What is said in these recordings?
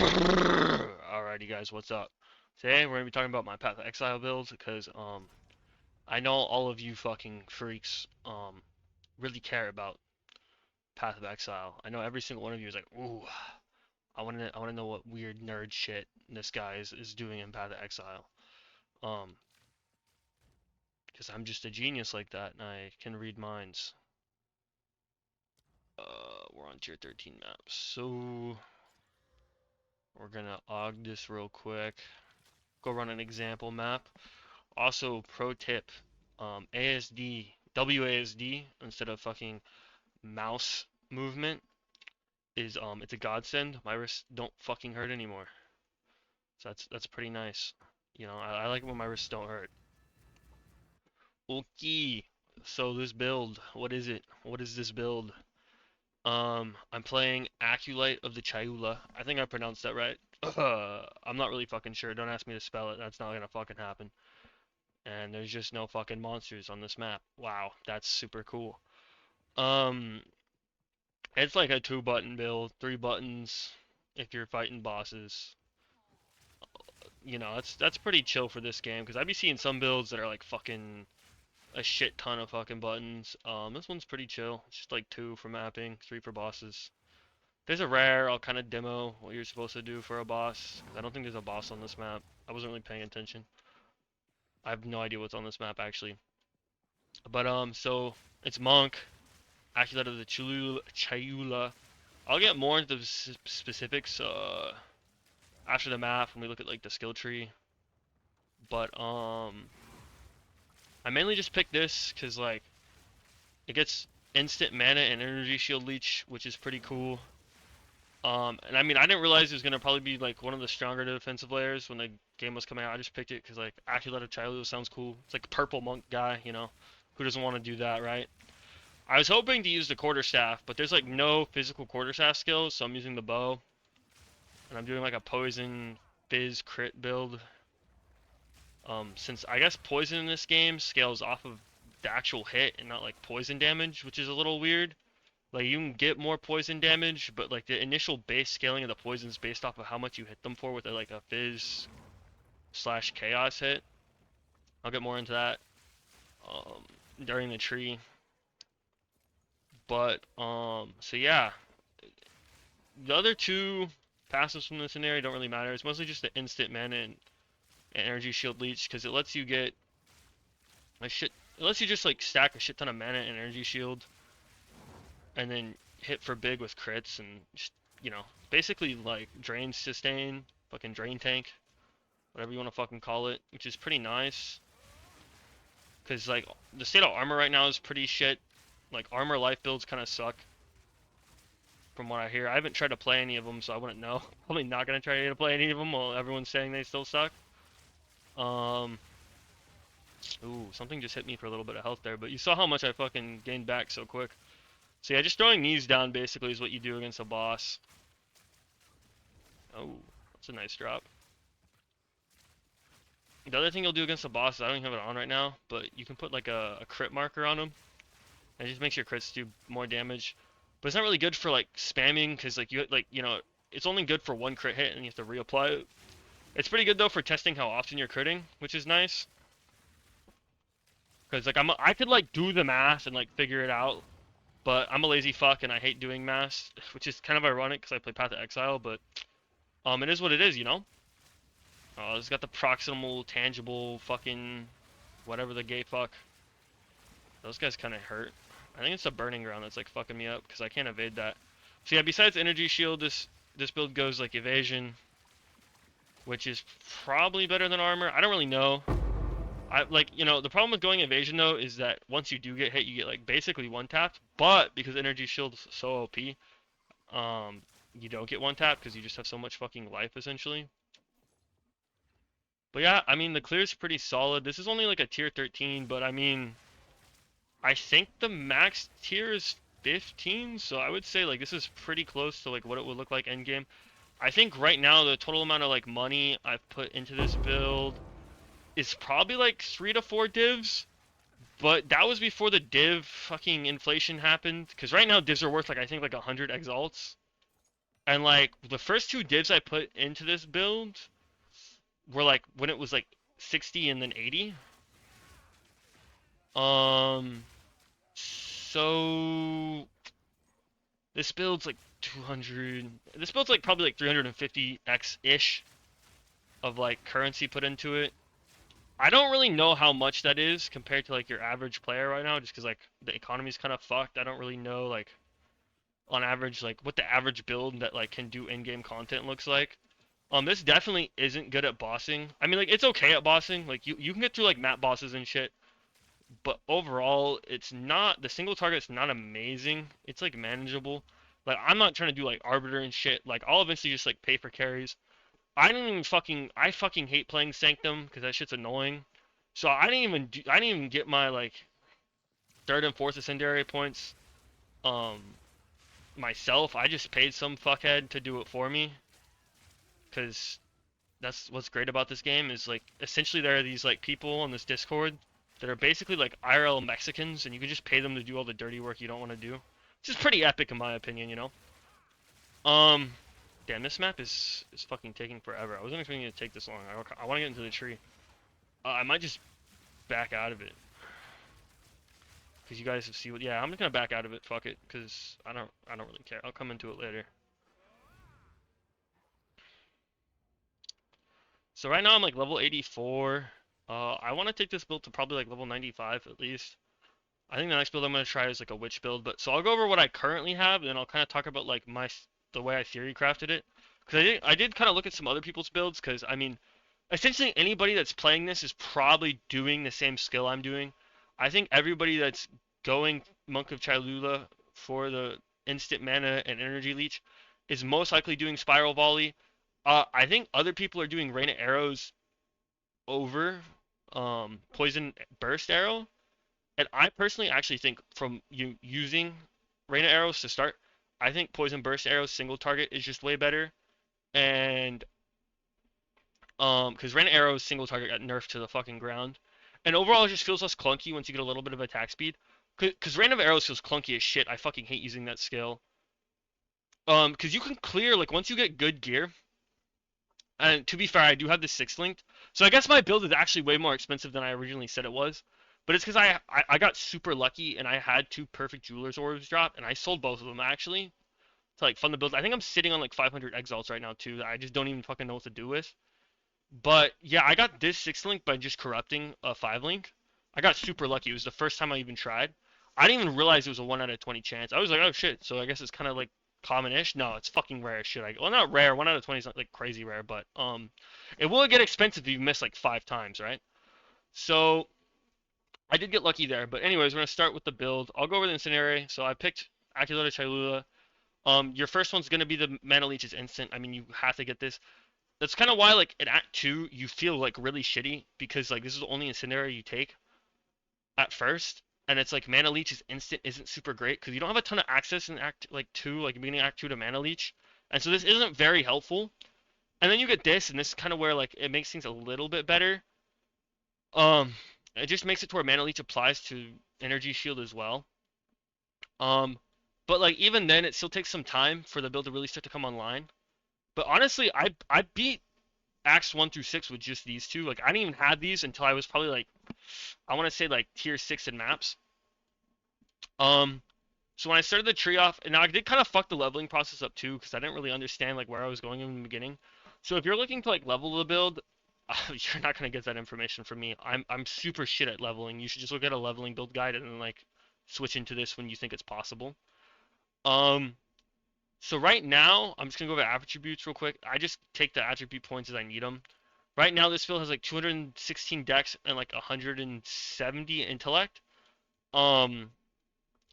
Alrighty guys, what's up? Today we're gonna be talking about my Path of Exile build because I know all of you fucking freaks really care about Path of Exile. I know every single one of you is like, ooh, I wanna know what weird nerd shit this guy is doing in Path of Exile. Um, because I'm just a genius like that and I can read minds. We're on tier 13 map, so we're gonna aug this real quick. Go run an example map. Also, pro tip, ASD, WASD instead of fucking mouse movement is it's a godsend. My wrists don't fucking hurt anymore. So that's pretty nice. You know, I like it when my wrists don't hurt. Okay. So this build, what is it? What is this build? I'm playing Aculite of the Chayula. I think I pronounced that right. I'm not really fucking sure. Don't ask me to spell it. That's not gonna fucking happen. And there's just no fucking monsters on this map. Wow, that's super cool. Um, it's like a 2 button build, 3 buttons if you're fighting bosses. You know, that's pretty chill for this game because I'd be seeing some builds that are like fucking a shit ton of fucking buttons. This one's pretty chill. It's just like 2 for mapping, 3 for bosses. There's a rare. I'll kind of demo what you're supposed to do for a boss. I don't think there's a boss on this map. I wasn't really paying attention. I have no idea what's on this map actually. But so it's Monk, Aculite of the Chayula. I'll get more into the specifics after the map when we look at like the skill tree. But I mainly just picked this because like it gets instant mana and energy shield leech, which is pretty cool. And I mean I didn't realize it was gonna probably be like one of the stronger defensive layers when the game was coming out. I just picked it because like Aculite of Chayula sounds cool. It's like a purple monk guy, you know. Who doesn't want to do that, right? I was hoping to use the quarterstaff, but there's like no physical quarterstaff skills, so I'm using the bow. And I'm doing like a poison fizz crit build. Since I guess poison in this game scales off of the actual hit and not like poison damage, which is a little weird. Like you can get more poison damage, but like the initial base scaling of the poison is based off of how much you hit them for with like a fizz slash chaos hit. I'll get more into that during the tree. But so yeah, the other 2 passives from this scenario don't really matter. It's mostly just the instant mana and energy shield leech because it lets you get a shit. It lets you just like stack a shit ton of mana and energy shield, and then hit for big with crits and just basically like drain sustain, fucking drain tank, whatever you want to fucking call it, which is pretty nice. Cause like the state of armor right now is pretty shit. Like armor life builds kind of suck. From what I hear, I haven't tried to play any of them, so I wouldn't know. Probably not gonna try to play any of them while everyone's saying they still suck. Um, Ooh, something just hit me for a little bit of health there, but you saw how much I fucking gained back so quick. So yeah, just throwing these down basically is what you do against a boss. Oh, that's a nice drop. The other thing you'll do against a boss is I don't have it on right now, but you can put like a crit marker on them. And it just makes your crits do more damage. But it's not really good for like spamming because it's only good for 1 crit hit and you have to reapply it. It's pretty good though for testing how often you're critting, which is nice. Because like I could like do the math and like figure it out, but I'm a lazy fuck and I hate doing math, which is kind of ironic because I play Path of Exile. But it is what it is, you know. It's got the proximal, tangible, fucking whatever the gay fuck. Those guys kind of hurt. I think it's the burning ground that's like fucking me up because I can't evade that. So yeah, besides energy shield, this build goes like evasion, which is probably better than armor. I don't really know. The problem with going evasion though is that once you do get hit, you get like basically 1-tapped. But because energy shield's so OP, you don't get 1-tapped because you just have so much fucking life essentially. But yeah, I mean the clear's pretty solid. This is only like a tier 13, but I mean, I think the max tier is 15, so I would say like this is pretty close to like what it would look like end game. I think right now the total amount of like money I've put into this build is probably like 3 to 4 divs. But that was before the div fucking inflation happened. Because right now divs are worth like I think like 100 exalts. And like the first two divs I put into this build were like when it was like 60 and then 80. Um, so this build's like 200. This build's like probably like 350x ish of like currency put into it. I don't really know how much that is compared to like your average player right now, just because like the economy's kind of fucked. I don't really know like on average like what the average build that like can do in-game content looks like. This definitely isn't good at bossing. I mean, like it's okay at bossing. Like you can get through like map bosses and shit, but overall, it's not the single target's not amazing. It's like manageable. Like I'm not trying to do like arbiter and shit. Like I'll eventually just like pay for carries. I fucking hate playing Sanctum because that shit's annoying. So I didn't even get my like third and fourth ascendancy points um myself. I just paid some fuckhead to do it for me because that's what's great about this game is like essentially there are these like people on this Discord that are basically like IRL Mexicans and you can just pay them to do all the dirty work you don't want to do. Which is pretty epic in my opinion, you know. Um Damn, this map is fucking taking forever. I wasn't expecting it to take this long. I want to get into the tree. I might just back out of it because you guys have seen what. Yeah, I'm just gonna back out of it. Fuck it, because I don't really care. I'll come into it later. So right now I'm like level 84. I want to take this build to probably like level 95 at least. I think the next build I'm gonna try is like a witch build. But so I'll go over what I currently have, and then I'll kind of talk about like the way I theory crafted it. Because I did kind of look at some other people's builds. Because I mean, essentially anybody that's playing this is probably doing the same skill I'm doing. I think everybody that's going Monk of Cholula for the instant mana and energy leech is most likely doing spiral volley. I think other people are doing rain of arrows over poison burst arrow, and I personally actually think from you using rain of arrows to start, I think poison burst arrows single target is just way better, and because Ren Arrow's single target got nerfed to the fucking ground, and overall it just feels less clunky once you get a little bit of attack speed. Because Random Arrows feels clunky as shit. I fucking hate using that skill. Because you can clear like once you get good gear. And to be fair, I do have the six linked, so I guess my build is actually way more expensive than I originally said it was. But it's because I got super lucky and I had two perfect jeweler's orbs drop, and I sold both of them actually to like fund the build. I think I'm sitting on like 500 exalts right now too that I just don't even fucking know what to do with. But yeah, I got this six link by just corrupting a five link. I got super lucky. It was the first time I even tried. I didn't even realize it was a 1 out of 20 chance. I was like, oh shit. So I guess it's kind of like common-ish. No, it's fucking rare as shit. Well, not rare. 1 out of 20 is not like crazy rare, but it will get expensive if you miss like 5 times, right? So I did get lucky there. But anyways, we're gonna start with the build. I'll go over the incendiary. So I picked Aculata Cholula. Your first one's gonna be the Mana Leech's instant. I mean, you have to get this. That's kind of why, like, in Act 2, you feel, like, really shitty, because, like, this is the only incendiary you take at first, and it's, like, Mana Leech's instant isn't super great, because you don't have a ton of access in Act, like, 2, like, beginning Act 2 to Mana Leech, and so this isn't very helpful, and then you get this, and this is kind of where, like, it makes things a little bit better. Um, it just makes it to where Mana Leech applies to Energy Shield as well. Um, but, like, even then, it still takes some time for the build to really start to come online. But honestly, I beat acts 1 through 6 with just these two. Like I didn't even have these until I was probably like I want to say like tier 6 in maps. Um so when I started the tree off, and now I did kind of fuck the leveling process up too because I didn't really understand like where I was going in the beginning. So if you're looking to like level the build, you're not gonna get that information from me. I'm super shit at leveling. You should just look at a leveling build guide and then like switch into this when you think it's possible. Um so right now, I'm just gonna go over attributes real quick. I just take the attribute points as I need them. Right now, this field has like 216 dex and like 170 intellect. Um,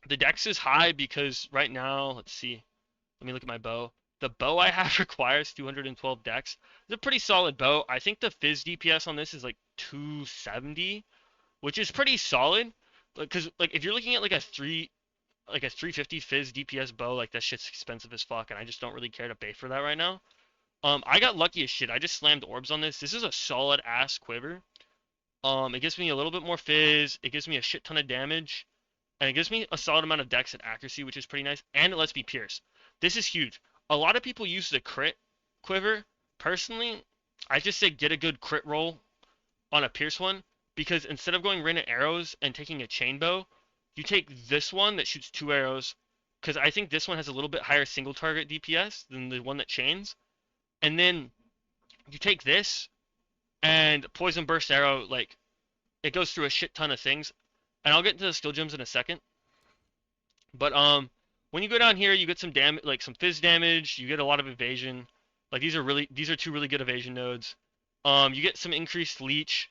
the dex is high because right now, let's see. Let me look at my bow. The bow I have requires 212 dex. It's a pretty solid bow. I think the fizz DPS on this is like 270, which is pretty solid. Because like if you're looking at like a 350 fizz DPS bow, like that shit's expensive as fuck, and I just don't really care to pay for that right now. I got lucky as shit. I just slammed orbs on this. This is a solid ass quiver. It gives me a little bit more fizz. It gives me a shit ton of damage, and it gives me a solid amount of dex and accuracy, which is pretty nice. And it lets me pierce. This is huge. A lot of people use the crit quiver. Personally, I just say get a good crit roll on a Pierce one, because instead of going random arrows and taking a chain bow, you take this one that shoots 2 arrows, because I think this one has a little bit higher single target DPS than the one that chains. And then you take this and poison burst arrow, like it goes through a shit ton of things. And I'll get into the skill gems in a second. But when you go down here, you get some damage, like some fizz damage. You get a lot of evasion. Like these are two really good evasion nodes. You get some increased leech.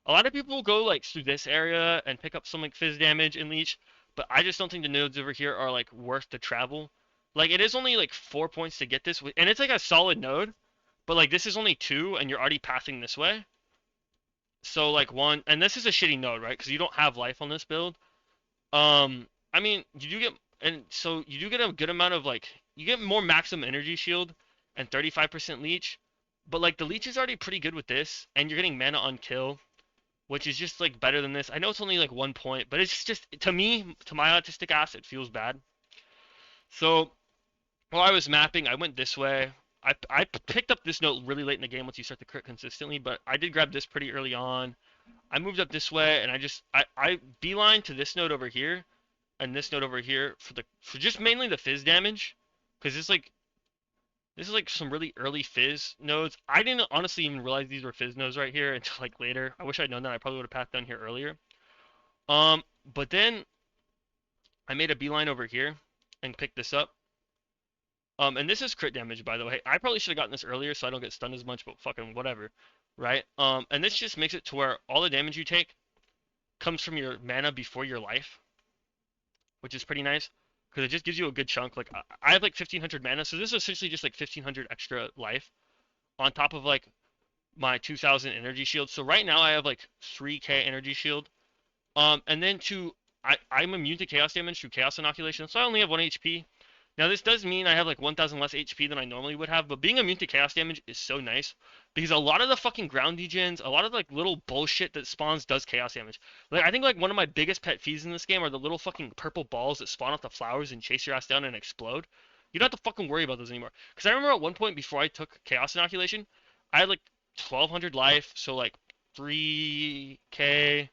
A lot of people go like through this area and pick up some like fizz damage and leech, but I just don't think the nodes over here are like worth the travel. Like it is only like 4 points to get this, and it's like a solid node, but like this is only two, and you're already passing this way. So like one, and this is a shitty node, right? Because you don't have life on this build. I mean, you do get, and so you do get a good amount of like, you get more maximum energy shield and 35% leech, but like the leech is already pretty good with this, and you're getting mana on kill, which is just like better than this. I know it's only like 1 point, but it's just to me, to my autistic ass, it feels bad. So while I was mapping, I went this way. I picked up this note really late in the game once you start the crit consistently, but I did grab this pretty early on. I moved up this way, and I beeline to this node over here and this node over here for just mainly the fizz damage, because this is like some really early fizz nodes. I didn't honestly even realize these were fizz nodes right here until like later. I wish I'd known that. I probably would have packed down here earlier. But then I made a beeline over here and picked this up. And this is crit damage, by the way. I probably should have gotten this earlier so I don't get stunned as much, but fucking whatever, right? And this just makes it to where all the damage you take comes from your mana before your life, which is pretty nice because it just gives you a good chunk. Like I have like 1500 mana, so this is essentially just like 1500 extra life on top of like my 2000 energy shield. So right now I have like 3k energy shield. And then I'm immune to chaos damage through chaos inoculation, so I only have 1 HP. Now this does mean I have like 1000 less HP than I normally would have, but being immune to chaos damage is so nice because a lot of the fucking ground degens, a lot of like little bullshit that spawns does chaos damage. Like I think like one of my biggest pet peeves in this game are the little fucking purple balls that spawn off the flowers and chase your ass down and explode. You don't have to fucking worry about those anymore. Because I remember at one point before I took chaos inoculation, I had like 1200 life, so like 3k.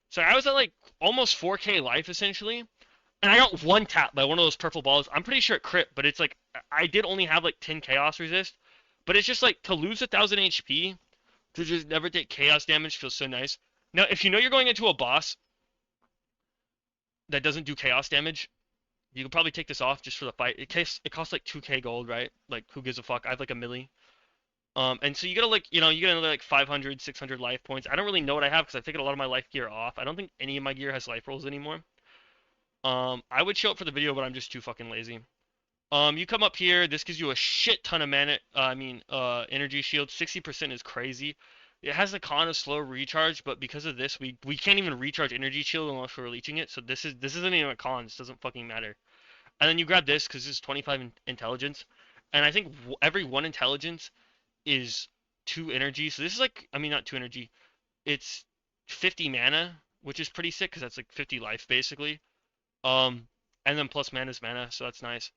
So I was at like almost 4k life essentially, and I got one tap by one of those purple balls. I'm pretty sure it crit, but it's like I did only have like 10 chaos resist. But it's just like to lose 1000 HP to just never take chaos damage feels so nice. Now, if you know you're going into a boss that doesn't do chaos damage, you could probably take this off just for the fight. It costs like 2k gold, right? Like who gives a fuck? I have like a milli. And so you gotta like, you get another like 500, 600 life points. I don't really know what I have because I've taken a lot of my life gear off. I don't think any of my gear has life rolls anymore. I would show up for the video, but I'm just too fucking lazy. You come up here. This gives you a shit ton of mana. Energy shield. 60% is crazy. It has the con of slow recharge, but because of this, we can't even recharge energy shield unless we're leeching it. So this isn't even a con. This doesn't fucking matter. And then you grab this because this is 25 intelligence, and I think every one intelligence is 2 energy. So this is like, I mean, not 2 energy. It's 50 mana, which is pretty sick because that's like 50 life basically. Um, and then plus mana is mana, so that's nice.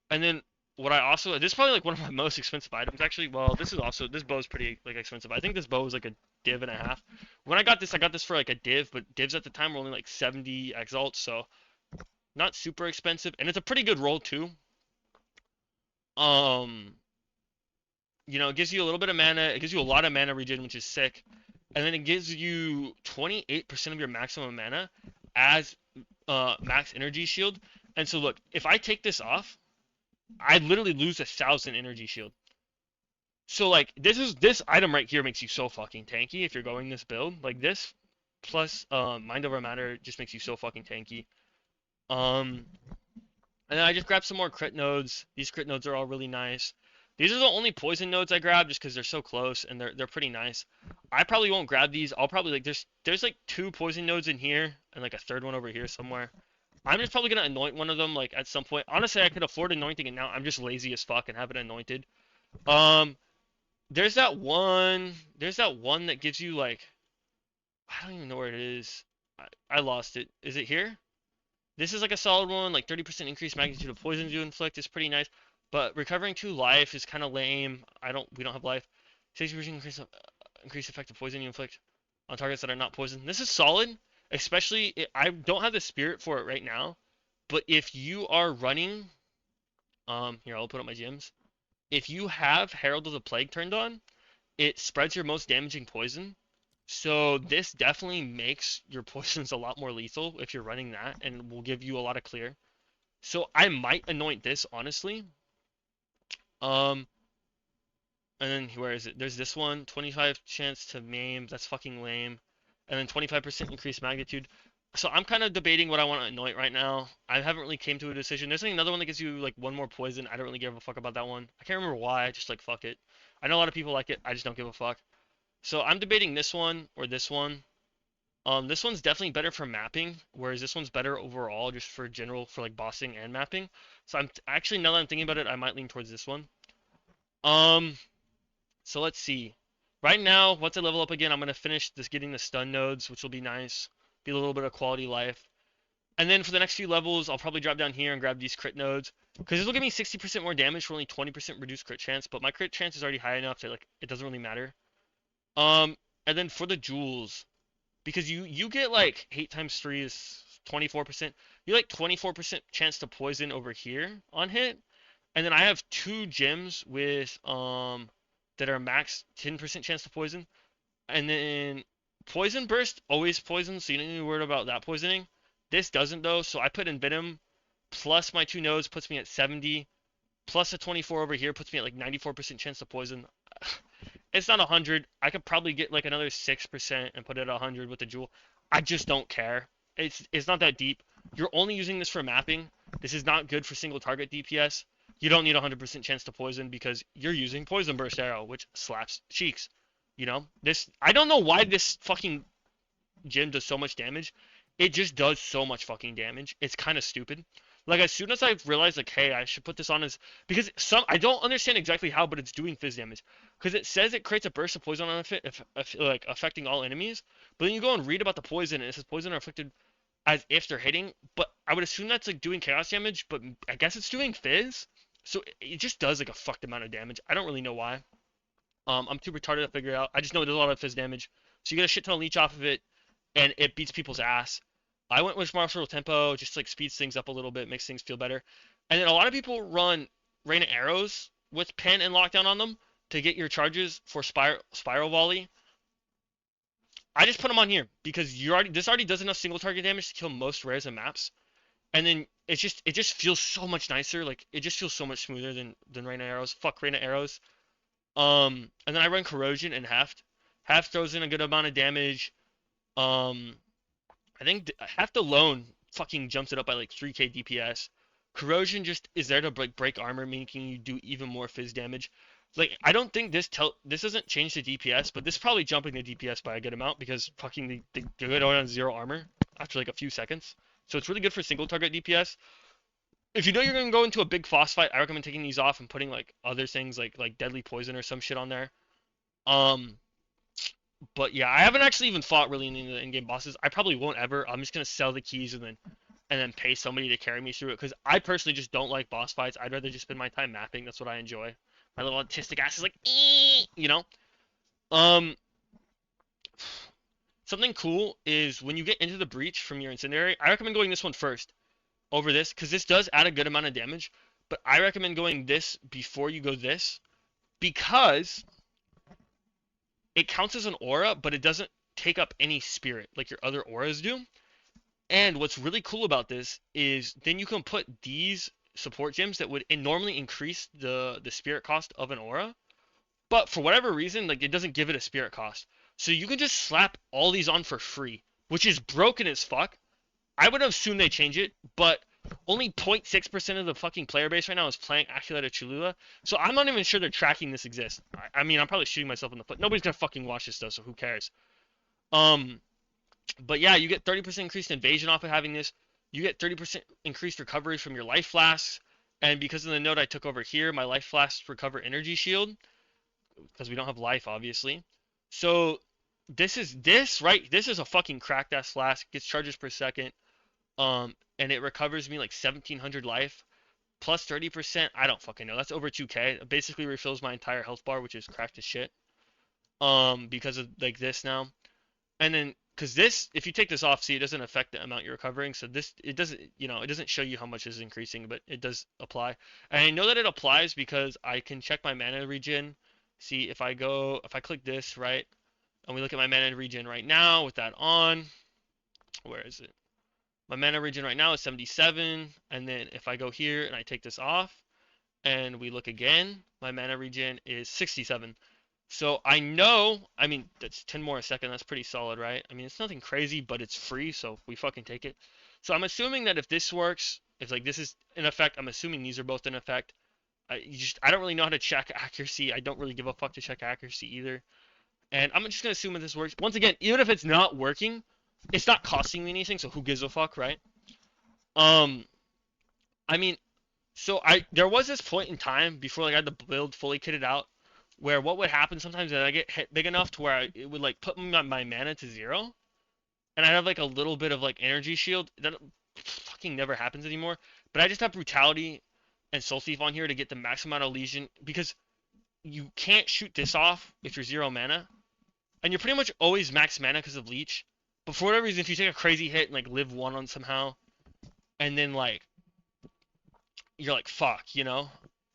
And then what I also, this is probably like one of my most expensive items actually. Well, this bow is pretty like expensive. I think this bow is like a div and a half. When I got this for like a div, but divs at the time were only like 70 exalts, so not super expensive, and it's a pretty good roll too. Um, it gives you a little bit of mana. It gives you a lot of mana regen, which is sick. And then it gives you 28% of your maximum mana as max energy shield. And so look, if I take this off, I literally lose 1000 energy shield. So like this item right here makes you so fucking tanky if you're going this build. Like this plus mind over matter just makes you so fucking tanky. And then I just grabbed some more crit nodes. These crit nodes are all really nice. These are the only poison nodes I grabbed just because they're so close and they're pretty nice. I probably won't grab these. I'll probably like there's like 2 poison nodes in here and like a third one over here somewhere. I'm just probably gonna anoint one of them like at some point. Honestly, I could afford anointing it now. I'm just lazy as fuck and have it anointed. Um, there's that one. There's that one that gives you like I don't even know where it is. I lost it. Is it here? This is like a solid one, like 30% increased magnitude of poisons you inflict is pretty nice. But recovering 2 life is kind of lame. We don't have life. 60% increase effective poison you inflict on targets that are not poisoned. This is solid, especially I don't have the spirit for it right now. But if you are running, here I'll put up my gems. If you have Herald of the Plague turned on, it spreads your most damaging poison. So this definitely makes your poisons a lot more lethal if you're running that, and will give you a lot of clear. So I might anoint this honestly. Um, and then where is it? There's this one, 25 chance to maim. That's fucking lame. And then 25% increased magnitude. So I'm kind of debating what I want to anoint right now. I haven't really came to a decision. There's another one that gives you like 1 more poison. I don't really give a fuck about that one. I can't remember why. I just like fuck it. I know a lot of people like it. I just don't give a fuck. So I'm debating this one or this one. This one's definitely better for mapping, whereas this one's better overall, just for general, for like bossing and mapping. So I'm actually, now that I'm thinking about it, I might lean towards this one. Um, so let's see. Right now, once I level up again, I'm gonna finish this getting the stun nodes, which will be nice, be a little bit of quality life. And then for the next few levels, I'll probably drop down here and grab these crit nodes, because this will give me 60% more damage for only 20% reduced crit chance. But my crit chance is already high enough that like it doesn't really matter. And then for the jewels, because you get like 8 times 3 is 24%. You like 24% chance to poison over here on hit. And then I have 2 gems with that are max 10% chance to poison. And then poison burst always poisons, so you don't need to worry about that poisoning. This doesn't though, so I put in venom plus my 2 nodes puts me at 70 plus a 24 over here puts me at like 94% chance to poison. It's not 100. I could probably get like another 6% and put it at 100 with the jewel. I just don't care. It's not that deep. You're only using this for mapping. This is not good for single target DPS. You don't need a 100% chance to poison because you're using Poison Burst Arrow, which slaps cheeks. You know? I don't know why this fucking gem does so much damage. It just does so much fucking damage. It's kind of stupid. Like as soon as I realized like, hey, I should put this on as because I don't understand exactly how, but it's doing fizz damage. Because it says it creates a burst of poison on if like affecting all enemies. But then you go and read about the poison and it says poison are afflicted as if they're hitting. But I would assume that's like doing chaos damage, but I guess it's doing fizz. So it just does like a fucked amount of damage. I don't really know why. I'm too retarded to figure it out. I just know it does a lot of fizz damage. So you get a shit ton of leech off of it, and it beats people's ass. I went with martial tempo, just like speeds things up a little bit, makes things feel better. And then a lot of people run rain of arrows with pen and lockdown on them to get your charges for spiral volley. I just put them on here because this already does enough single target damage to kill most rares and maps. And then it just feels so much nicer. Like it just feels so much smoother than rain of arrows. Fuck rain of arrows. And then I run corrosion and heft. Heft throws in a good amount of damage. I think Heft alone fucking jumps it up by like 3k DPS. Corrosion just is there to break armor, making you do even more fizz damage. Like I don't think this doesn't change the DPS, but this is probably jumping the DPS by a good amount because fucking they go on 0 armor after like a few seconds. So it's really good for single target DPS. If you know you're gonna go into a big boss fight, I recommend taking these off and putting like other things like deadly poison or some shit on there. Um, but yeah, I haven't actually even fought really in the in-game bosses. I probably won't ever. I'm just gonna sell the keys and then pay somebody to carry me through it because I personally just don't like boss fights. I'd rather just spend my time mapping. That's what I enjoy. My little autistic ass is like, you know. Um, Something cool is when you get into the breach from your incendiary. I recommend going this one first over this because this does add a good amount of damage. But I recommend going this before you go this because it counts as an aura, but it doesn't take up any spirit like your other auras do. And what's really cool about this is then you can put these support gems that would normally increase the spirit cost of an aura, but for whatever reason, like it doesn't give it a spirit cost. So you can just slap all these on for free, which is broken as fuck. I would assume they change it, but only 0.6% of the fucking player base right now is playing Acolyte of Cholula, so I'm not even sure they're tracking this exists. I mean, I'm probably shooting myself in the foot. Nobody's gonna fucking watch this stuff, so who cares? But yeah, you get 30% increased invasion off of having this. You get 30% increased recovery from your life flasks, and because of the node I took over here, my life flasks recover energy shield because we don't have life, obviously. So this is a fucking cracked ass flask. Gets charges per second. And it recovers me like 1700 life plus 30%. I don't fucking know. That's over 2k. It basically refills my entire health bar, which is cracked as shit. Because of like this now. And then because this, if you take this off, see, it doesn't affect the amount you're recovering. So this, it doesn't, it doesn't show you how much is increasing, but it does apply. And I know that it applies because I can check my mana regen. See, if I click this, right, and we look at my mana regen right now with that on, where is it? My mana regen right now is 77, and then if I go here and I take this off, and we look again, my mana regen is 67. So I know, I mean, that's 10 more a second. That's pretty solid, right? I mean, it's nothing crazy, but it's free, so we fucking take it. So I'm assuming that if this works, if like this is in effect, I'm assuming these are both in effect. I don't really know how to check accuracy. I don't really give a fuck to check accuracy either. And I'm just gonna assume that this works. Once again, even if it's not working, it's not costing me anything, so who gives a fuck, right? Um, I mean, so there was this point in time before like I had the build fully kitted out where what would happen sometimes is I get hit big enough to where it would like put my mana to 0 and I'd have like a little bit of like energy shield. That fucking never happens anymore. But I just have brutality and soul thief on here to get the max amount of legion because you can't shoot this off if you're 0 mana. And you're pretty much always max mana because of leech. But for whatever reason, if you take a crazy hit and like live 1 on somehow and then like you're like, fuck,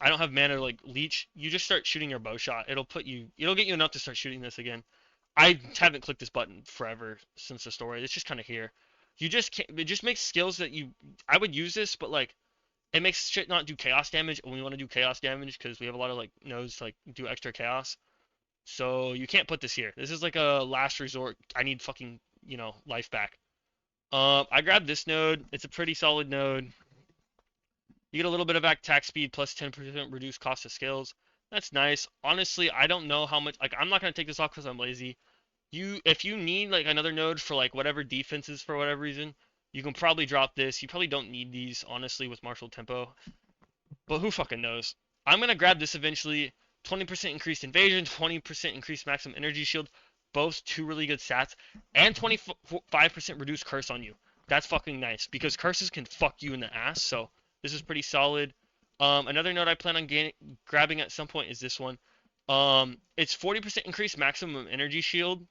I don't have mana to like leech. You just start shooting your bow shot. It'll get you enough to start shooting this again. I haven't clicked this button forever since the story. It's just kind of here. You just can't. It just makes skills that I would use this, but like, it makes shit not do chaos damage. And we want to do chaos damage because we have a lot of like nodes to like do extra chaos. So you can't put this here. This is like a last resort. I need fucking life back. I grabbed this node. It's a pretty solid node. You get a little bit of attack speed plus 10% reduced cost of skills. That's nice. Honestly, I don't know how much. Like, I'm not gonna take this off because I'm lazy. If you need like another node for like whatever defenses for whatever reason, you can probably drop this. You probably don't need these honestly with martial tempo, but who fucking knows? I'm gonna grab this eventually. 20% increased invasion, 20% increased maximum energy shield, both two really good stats, and 25% reduced curse on you. That's fucking nice because curses can fuck you in the ass. So this is pretty solid. Another node I plan on grabbing at some point is this one. It's 40% increased maximum energy shield,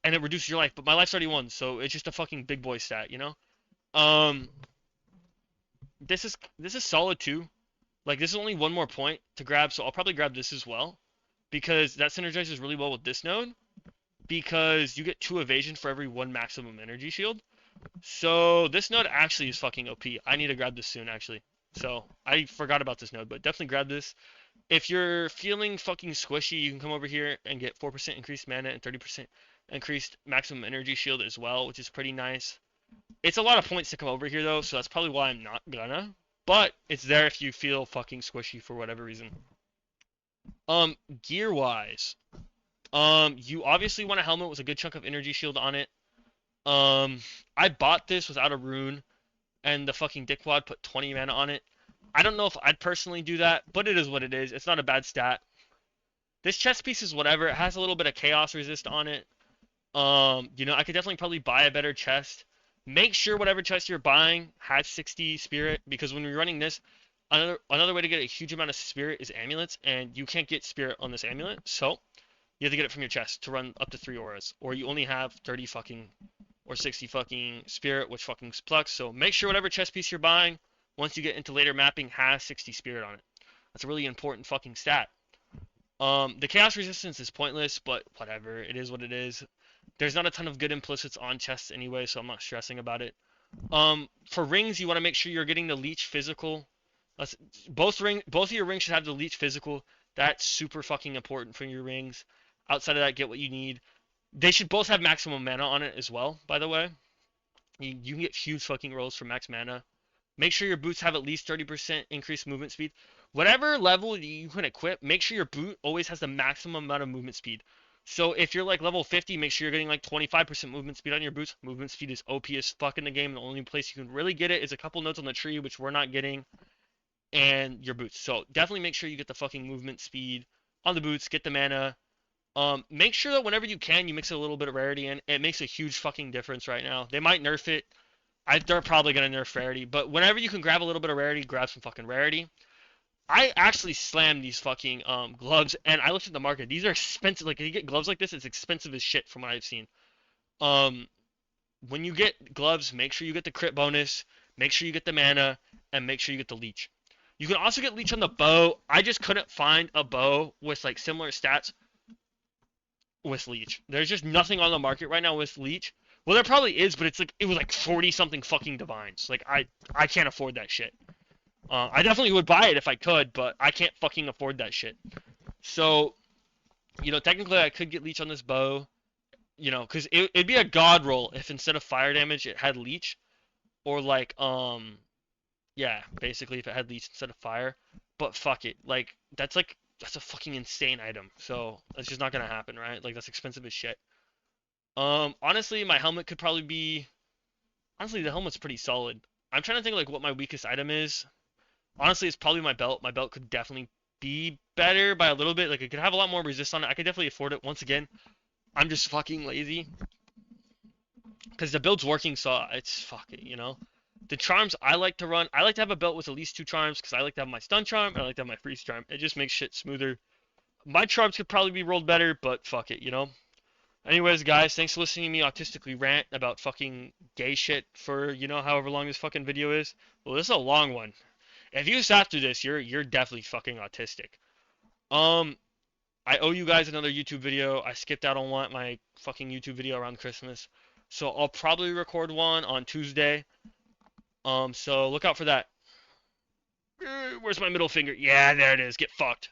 and it reduces your life. But my life's already 1, so it's just a fucking big boy stat, This is solid too. Like this is only 1 more point to grab, so I'll probably grab this as well, because that synergizes really well with this node. Because you get 2 evasion for every 1 maximum energy shield. So this node actually is fucking OP. I need to grab this soon, actually. So I forgot about this node, but definitely grab this. If you're feeling fucking squishy, you can come over here and get 4% increased mana and 30% increased maximum energy shield as well, which is pretty nice. It's a lot of points to come over here though, so that's probably why I'm not gonna. But it's there if you feel fucking squishy for whatever reason. Gear wise, you obviously want a helmet with a good chunk of energy shield on it. I bought this without a rune, and the fucking dickwad put 20 mana on it. I don't know if I'd personally do that, but it is what it is. It's not a bad stat. This chest piece is whatever. It has a little bit of chaos resist on it. I could definitely probably buy a better chest. Make sure whatever chest you're buying has 60 spirit, because when you're running this, another way to get a huge amount of spirit is amulets, and you can't get spirit on this amulet, so you have to get it from your chest to run up to 3 auras, or you only have 30 fucking or 60 fucking spirit, which fucking sucks. So make sure whatever chest piece you're buying, once you get into later mapping, has 60 spirit on it. That's a really important fucking stat. The chaos resistance is pointless, but whatever. It is what it is. There's not a ton of good implicits on chests anyway, so I'm not stressing about it. For rings, you want to make sure you're getting the leech physical. Both of your rings should have the leech physical. That's super fucking important for your rings. Outside of that, get what you need. They should both have maximum mana on it as well, by the way. You can get huge fucking rolls for max mana. Make sure your boots have at least 30% increased movement speed. Whatever level you can equip, make sure your boot always has the maximum amount of movement speed. So if you're like level 50, make sure you're getting like 25% movement speed on your boots. Movement speed is OP as fuck in the game. The only place you can really get it is a couple notes on the tree, which we're not getting, and your boots. So definitely make sure you get the fucking movement speed on the boots, get the mana. Make sure that whenever you can, you mix a little bit of rarity in. It makes a huge fucking difference right now. They might nerf it They're probably gonna nerf rarity, but whenever you can grab a little bit of rarity, grab some fucking rarity. I actually slammed these fucking gloves, and I looked at the market. These are expensive. Like, if you get gloves like this, it's expensive as shit from what I've seen. Um, when you get gloves, make sure you get the crit bonus, make sure you get the mana, and make sure you get the leech. You can also get leech on the bow. I just couldn't find a bow with like similar stats with leech. There's just nothing on the market right now with leech. Well, there probably is, but it was like 40 something fucking divines. Like I can't afford that shit. I definitely would buy it if I could, but I can't fucking afford that shit. So, technically I could get leech on this bow, because it'd be a god roll if instead of fire damage it had leech, or like yeah, basically if it had leech instead of fire. But fuck it, that's a fucking insane item. So that's just not gonna happen, right? Like that's expensive as shit. Honestly, my helmet could probably be. Honestly, the helmet's pretty solid. I'm trying to think like what my weakest item is. Honestly, it's probably my belt. My belt could definitely be better by a little bit. Like it could have a lot more resist on it. I could definitely afford it. Once again, I'm just fucking lazy because the build's working, so it's fuck it. The charms I like to run, I like to have a belt with at least 2 charms because I like to have my stun charm and I like to have my freeze charm. It just makes shit smoother. My charms could probably be rolled better, but fuck it. Anyways, guys, thanks for listening to me autistically rant about fucking gay shit for, however long this fucking video is. Well, this is a long one. If you sat through this, you're definitely fucking autistic. Um, I owe you guys another YouTube video. I skipped out on my fucking YouTube video around Christmas. So I'll probably record one on Tuesday. So look out for that. Where's my middle finger? Yeah, there it is. Get fucked.